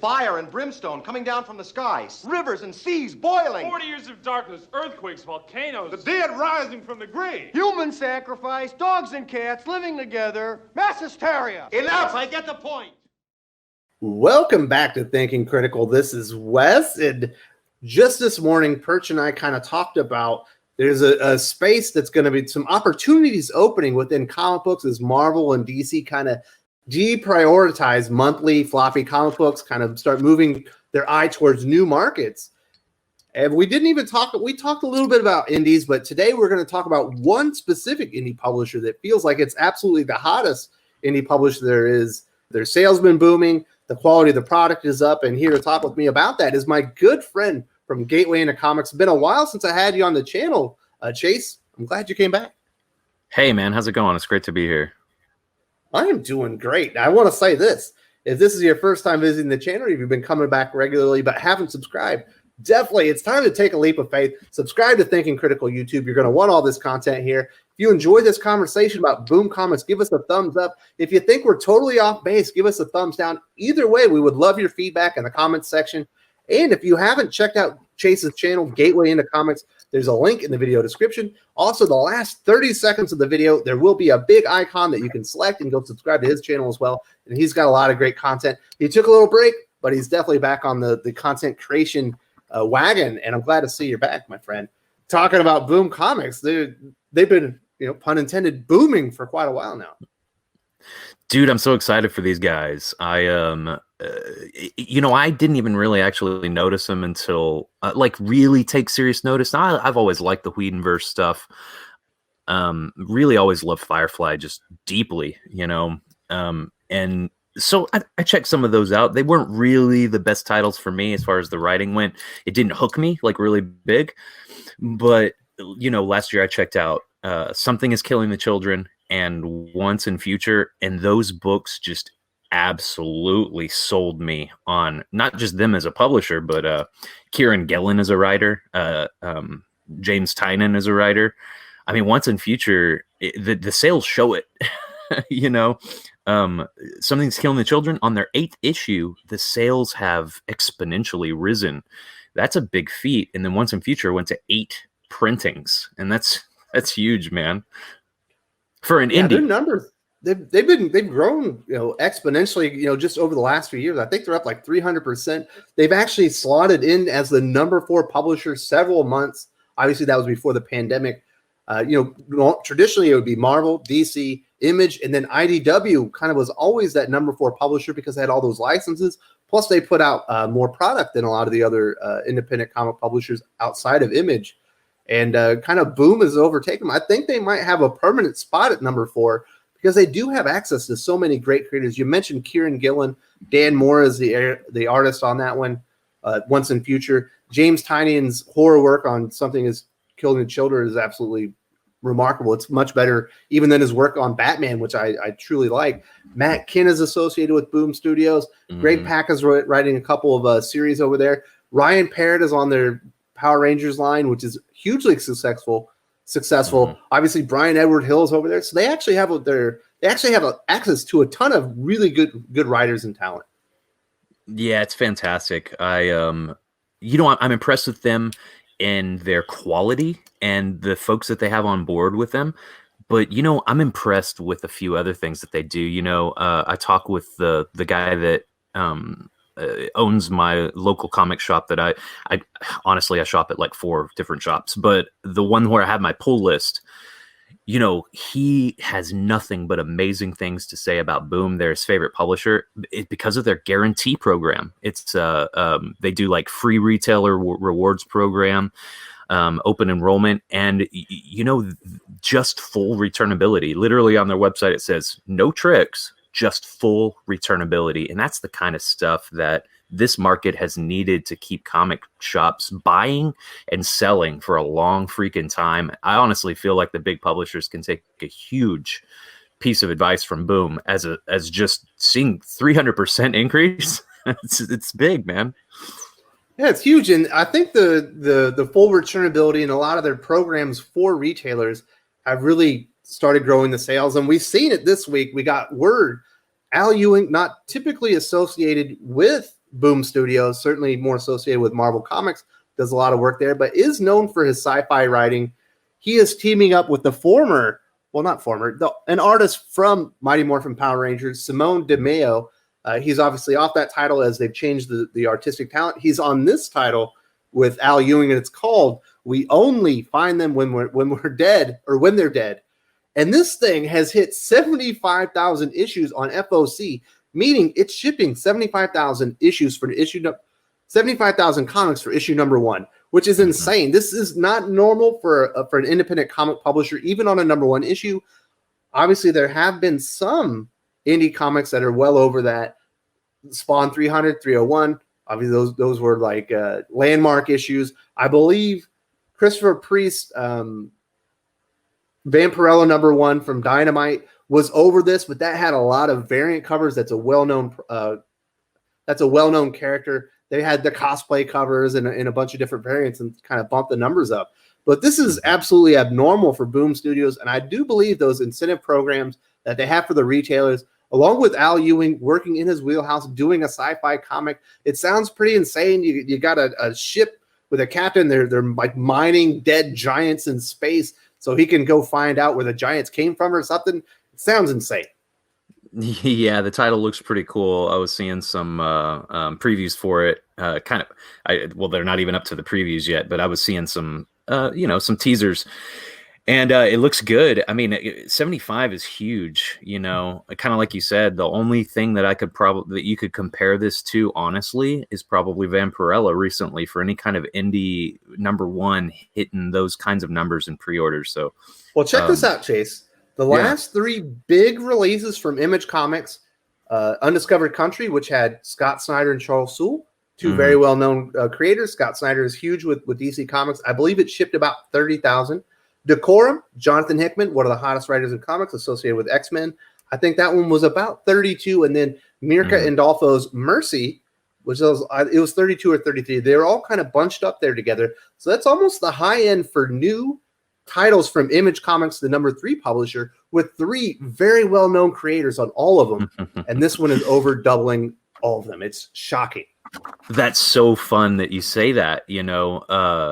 Fire and brimstone coming down from the skies. Rivers and seas boiling. 40 years of darkness, earthquakes, volcanoes. The dead rising from the grave. Human sacrifice, dogs and cats living together, mass hysteria. Enough, I get the point. Welcome back to Thinking Critical. This is Wes, and just this morning, Perch and I kind of talked about there's a space that's going to be some opportunities opening within comic books as Marvel and DC kind of deprioritize monthly floppy comic books, kind of start moving their eye towards new markets. And we didn't even talk, we talked a little bit about indies, but today we're going to talk about one specific indie publisher that feels like it's absolutely the hottest indie publisher there is. Their sales been booming, the quality of the product is up, and here to talk with me about that is my good friend from Gateway into Comics. It's been a while since I had you on the channel, Chase. I'm glad you came back. Hey, man, how's it going? It's great to be here. I am doing great. I want to say this. If this is your first time visiting the channel, if you've been coming back regularly but haven't subscribed, definitely it's time to take a leap of faith. Subscribe to Thinking Critical YouTube. You're going to want all this content here. If you enjoy this conversation about Boom Comics, give us a thumbs up. If you think we're totally off base, give us a thumbs down. Either way, we would love your feedback in the comments section. And if you haven't checked out Chase's channel, Gateway into Comics, there's a link in the video description. Also, the last 30 seconds of the video, there will be a big icon that you can select and go subscribe to his channel as well. And he's got a lot of great content. He took a little break, but he's definitely back on the content creation wagon. And I'm glad to see you're back, my friend. Talking about Boom Comics, they've been, pun intended, booming for quite a while now. Dude, I'm so excited for these guys. I didn't even really actually notice them until, really take serious notice. Now, I've always liked the Whedonverse stuff. Really always loved Firefly just deeply, and so I checked some of those out. They weren't really the best titles for me as far as the writing went. It didn't hook me, really big. But, last year I checked out Something is Killing the Children and Once and Future, and those books just absolutely sold me on not just them as a publisher, but Kieran Gillen as a writer, James Tynion as a writer. I mean, Once and Future, the sales show it. Something's Killing the Children, on their 8th issue, the sales have exponentially risen. That's a big feat. And then Once and Future went to 8 printings, and that's huge, man. For an indie, their numbers, they've grown, exponentially, just over the last few years. I think they're up like 300%. They've actually slotted in as the number 4 publisher several months. Obviously, that was before the pandemic. Traditionally it would be Marvel, DC, Image, and then IDW kind of was always that number 4 publisher because they had all those licenses. Plus, they put out more product than a lot of the other independent comic publishers outside of Image. And kind of Boom has overtaken them. I think they might have a permanent spot at number 4 because they do have access to so many great creators. You mentioned Kieran Gillen. Dan Moore is the artist on that one, Once and Future. James Tynion's horror work on Something is Killing the Children is absolutely remarkable. It's much better even than his work on Batman, which I truly like. Matt Kinn is associated with Boom Studios. Mm-hmm. Greg Pak is writing a couple of series over there. Ryan Parrott is on their Power Rangers line, which is hugely successful. Mm-hmm. Obviously, Brian Edward Hill is over there, so they actually have access to a ton of really good writers and talent. Yeah, it's fantastic. I'm impressed with them and their quality and the folks that they have on board with them. But, I'm impressed with a few other things that they do. I talk with the guy that owns my local comic shop that I honestly, I shop at like 4 different shops, but the one where I have my pull list, he has nothing but amazing things to say about Boom. They're his favorite publisher because of their guarantee program. It's they do like free retailer rewards program, open enrollment, and just full returnability. Literally on their website it says no tricks, just full returnability. And that's the kind of stuff that this market has needed to keep comic shops buying and selling for a long freaking time. I honestly feel like the big publishers can take a huge piece of advice from Boom as just seeing 300% increase. It's big, man. Yeah, it's huge. And I think the full returnability and a lot of their programs for retailers have really started growing the sales. And we've seen it this week. We got word, Al Ewing, not typically associated with Boom Studios, certainly more associated with Marvel Comics, does a lot of work there, but is known for his sci-fi writing. He is teaming up with an artist from Mighty Morphin Power Rangers, Simone Di Meo. He's obviously off that title as they've changed the artistic talent. He's on this title with Al Ewing, and it's called "We Only Find Them When We're Dead" or When They're Dead. And this thing has hit 75,000 issues on FOC, meaning it's shipping 75,000 issues for 75,000 comics for issue number 1, which is insane. This is not normal for an independent comic publisher, even on a number 1 issue. Obviously, there have been some indie comics that are well over that. Spawn 300, 301. Obviously, those were like landmark issues. I believe Christopher Priest, Vampirella number 1 from Dynamite was over this, but that had a lot of variant covers. That's a well-known character. They had the cosplay covers and a bunch of different variants and kind of bumped the numbers up. But this is absolutely abnormal for Boom Studios, and I do believe those incentive programs that they have for the retailers, along with Al Ewing working in his wheelhouse doing a sci-fi comic, it sounds pretty insane. You got a ship with a captain. They're like mining dead giants in space, so he can go find out where the giants came from or something. It sounds insane. Yeah, the title looks pretty cool. I was seeing some previews for it. They're not even up to the previews yet, but I was seeing some, some teasers, and it looks good. I mean, 75 is huge. Kind of like you said, the only thing that you could compare this to, honestly, is probably Vampirella recently for any kind of indie number 1 hitting those kinds of numbers in pre-orders. So, well, check this out, Chase. The last 3 big releases from Image Comics, Undiscovered Country, which had Scott Snyder and Charles Soule, 2 very well-known creators. Scott Snyder is huge with DC Comics. I believe it shipped about 30,000. Decorum, Jonathan Hickman, one of the hottest writers in comics associated with X-Men. I think that one was about 32. And then Mirka Andolfo's Mercy, which was 32 or 33. They were all kind of bunched up there together. So that's almost the high end for new titles from Image Comics, the number 3 publisher, with 3 very well-known creators on all of them. And this one is over doubling all of them. It's shocking. That's so fun that you say that, because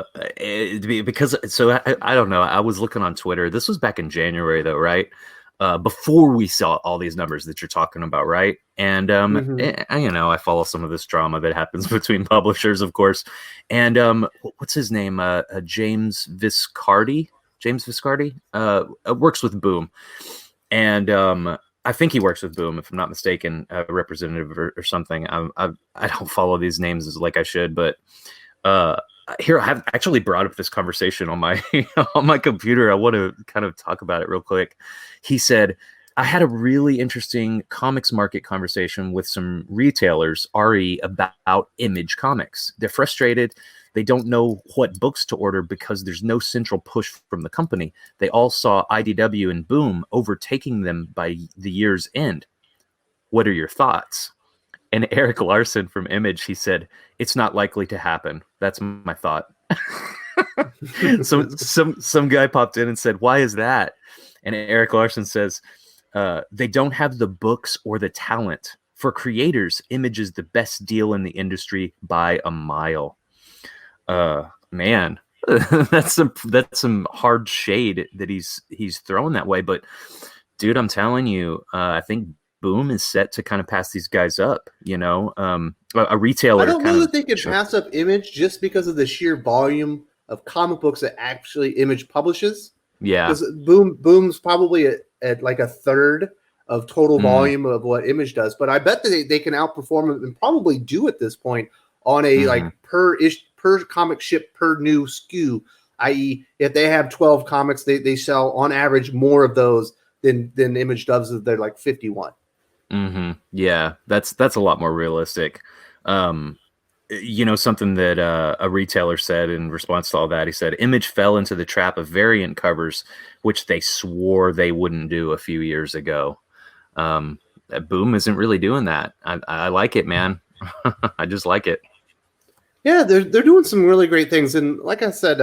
I don't know. I was looking on Twitter. This was back in January, though, right? Before we saw all these numbers that you're talking about, right? And I follow some of this drama that happens between publishers, of course. And what's his name? James Viscardi. Works with Boom, and I think he works with Boom, if I'm not mistaken, a representative or something. I don't follow these names like I should, but here I have actually brought up this conversation on my on my computer. I want to kind of talk about it real quick. He said, I had a really interesting comics market conversation with some retailers, RE, about Image Comics. They're frustrated. They don't know what books to order because there's no central push from the company. They all saw IDW and Boom overtaking them by the year's end. What are your thoughts? And Eric Larson from Image, he said, it's not likely to happen. That's my thought. So some guy popped in and said, why is that? And Eric Larson says, they don't have the books or the talent. For creators, Image is the best deal in the industry by a mile. Man, that's some hard shade that he's throwing that way. But dude, I'm telling you, I think Boom is set to kind of pass these guys up. A retailer. I don't know that they could pass up Image just because of the sheer volume of comic books that actually Image publishes. Yeah, because Boom's probably at like a third of total volume of what Image does. But I bet that they can outperform it and probably do at this point on a like per comic ship per new SKU, i.e. if they have 12 comics, they sell on average more of those than Image does. They're like 51. Yeah, that's a lot more realistic. Something that a retailer said in response to all that, he said, Image fell into the trap of variant covers, which they swore they wouldn't do a few years ago. Boom isn't really doing that. I like it, man. I just like it. Yeah, they're doing some really great things, and like I said,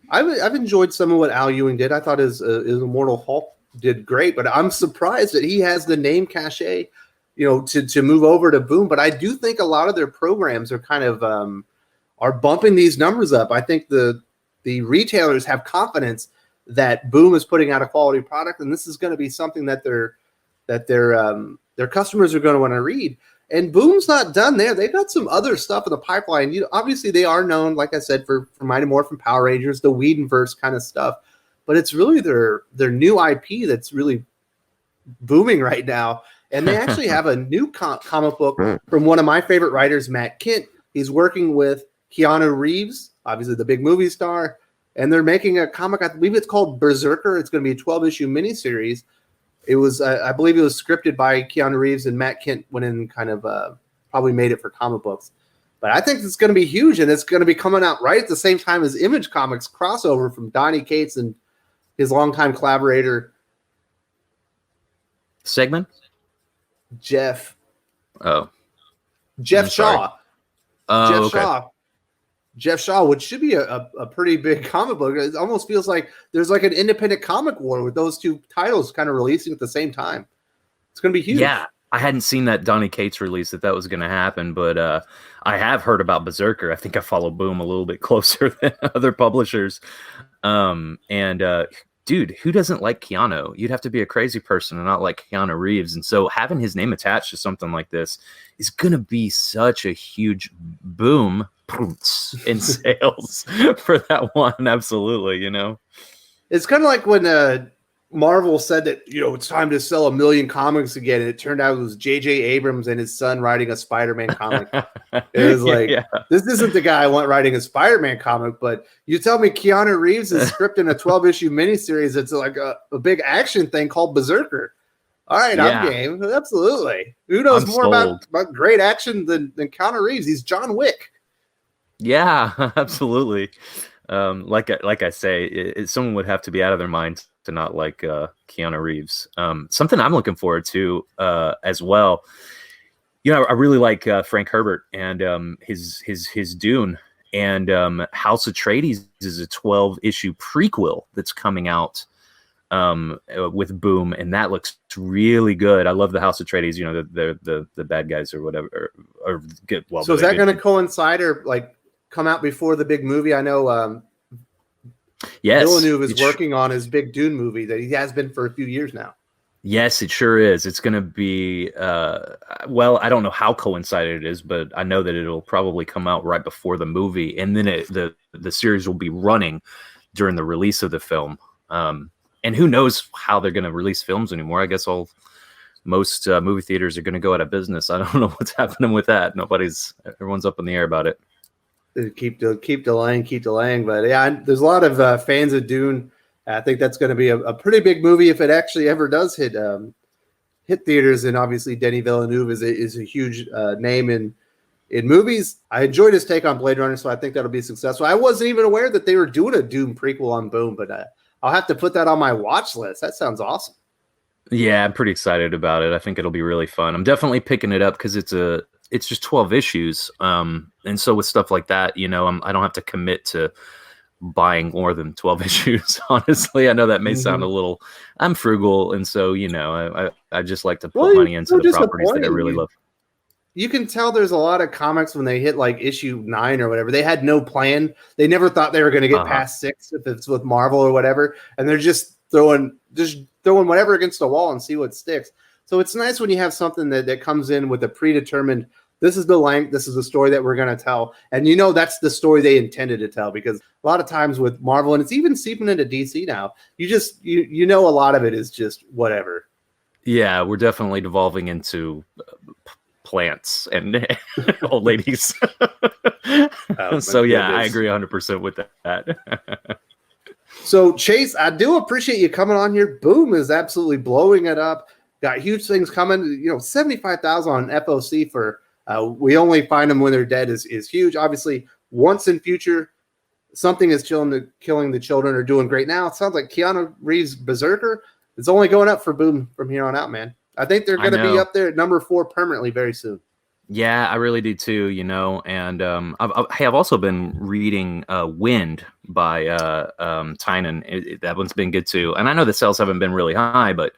I've enjoyed some of what Al Ewing did. I thought his Immortal Hulk did great, but I'm surprised that he has the name cachet to move over to Boom. But I do think a lot of their programs are kind of are bumping these numbers up. I think the retailers have confidence that Boom is putting out a quality product, and this is going to be something that their customers are going to want to read. And Boom's not done there. They've got some other stuff in the pipeline. Obviously they are known, like I said, for Mighty Morphin Power Rangers, the Whedonverse kind of stuff. But it's really their new IP that's really booming right now. And they actually have a new comic book from one of my favorite writers, Matt Kindt. He's working with Keanu Reeves, obviously the big movie star, and they're making a comic. I believe it's called Berserker. It's going to be a 12-issue miniseries. It was, I believe it was scripted by Keanu Reeves, and Matt Kindt went in and kind of probably made it for comic books. But I think it's going to be huge, and it's going to be coming out right at the same time as Image Comics crossover from Donny Cates and his longtime collaborator, Segment? Jeff. Oh. Jeff Shaw. Jeff Okay. Shaw. Jeff Shaw, which should be a pretty big comic book. It almost feels like there's like an independent comic war with those two titles kind of releasing at the same time. It's going to be huge. Yeah, I hadn't seen that Donny Cates release that was going to happen, but I have heard about Berserker. I think I follow Boom a little bit closer than other publishers. Dude, who doesn't like Keanu? You'd have to be a crazy person to not like Keanu Reeves. And so having his name attached to something like this is going to be such a huge boom in sales for that one. Absolutely, It's kind of like when Marvel said that, it's time to sell 1 million comics again. And it turned out it was J.J. Abrams and his son writing a Spider-Man comic. It was like, This isn't the guy I want writing a Spider-Man comic, but you tell me Keanu Reeves is scripting a 12-issue miniseries. It's like a big action thing called Berserker. All right, I'm game. Absolutely. Who knows more about great action than Keanu Reeves? He's John Wick. Yeah, absolutely. Like I say, someone would have to be out of their mind to not like Keanu Reeves. Something I'm looking forward to as well. I really like Frank Herbert and his Dune, and House Atreides is a 12-issue prequel that's coming out with Boom, and that looks really good. I love the House Atreides. The bad guys or whatever, or good. Well, so is that going to coincide or like come out before the big movie? I know. Yes, Villeneuve is working on his big Dune movie that he has been for a few years now. Yes, it sure is. It's going to be, well, I don't know how coincided it is, but I know that it'll probably come out right before the movie. And then the series will be running during the release of the film. And who knows how they're going to release films anymore. I guess most movie theaters are going to go out of business. I don't know what's happening with that. Everyone's up in the air about it. Keep delaying. But yeah, there's a lot of fans of Dune. I think that's going to be a pretty big movie if it actually ever does hit theaters. And obviously, Denis Villeneuve is a huge name in movies. I enjoyed his take on Blade Runner, so I think that'll be successful. I wasn't even aware that they were doing a Dune prequel on Boom, but I'll have to put that on my watch list. That sounds awesome. Yeah, I'm pretty excited about it. I think it'll be really fun. I'm definitely picking it up because it's just 12 issues. And so with stuff like that, I don't have to commit to buying more than 12 issues. Honestly, I know that may sound a little, I'm frugal. And so, I just like to put money into the properties that I really love. You can tell there's a lot of comics when they hit like issue 9 or whatever. They had no plan. They never thought they were going to get past 6 if it's with Marvel or whatever. And they're just throwing whatever against the wall and see what sticks. So it's nice when you have something that comes in with a predetermined, this is the length, this is the story that we're going to tell. And that's the story they intended to tell, because a lot of times with Marvel, and it's even seeping into DC now, you know a lot of it is just whatever. Yeah, we're definitely devolving into plants and old ladies. So yeah, I agree 100% with that. So Chase, I do appreciate you coming on here. Boom is absolutely blowing it up. Got huge things coming. 75,000 on FOC for we only find them when they're dead is huge. Obviously, once in future, something is killing the children or doing great now. It sounds like Keanu Reeves' Berserker is only going up for Boom from here on out, man. I think they're going to be up there at number 4 permanently very soon. Yeah, I really do too, and I've also been reading Wind by Tynan. That one's been good too. And I know the sales haven't been really high, but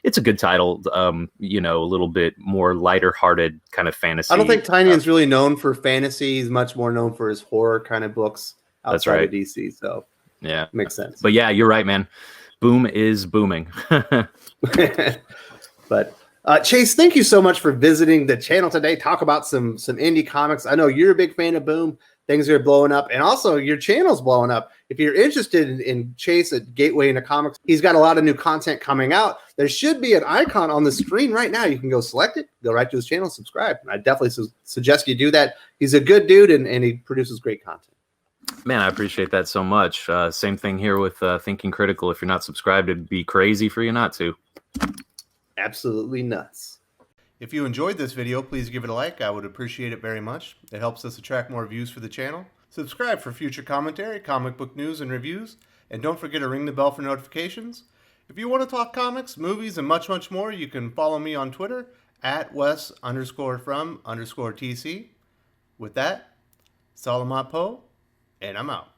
it's a good title. You know, a little bit more lighter hearted kind of fantasy. I don't think Tynion's really known for fantasy. He's much more known for his horror kind of books outside of DC. So yeah, makes sense. But yeah, you're right, man. Boom is booming. But Chase, thank you so much for visiting the channel today. Talk about some indie comics. I know you're a big fan of Boom. Things are blowing up, and also your channel's blowing up. If you're interested in Chase at Gateway into Comics, he's got a lot of new content coming out. There should be an icon on the screen right now. You can go select it, go right to his channel, subscribe. I definitely suggest you do that. He's a good dude, and he produces great content. Man, I appreciate that so much. Same thing here with Thinking Critical. If you're not subscribed, it'd be crazy for you not to. Absolutely nuts. If you enjoyed this video, please give it a like. I would appreciate it very much. It helps us attract more views for the channel. Subscribe for future commentary, comic book news, and reviews. And don't forget to ring the bell for notifications. If you want to talk comics, movies, and much, much more, you can follow me on Twitter at Wes_from_TC. With that, Salamat Po, and I'm out.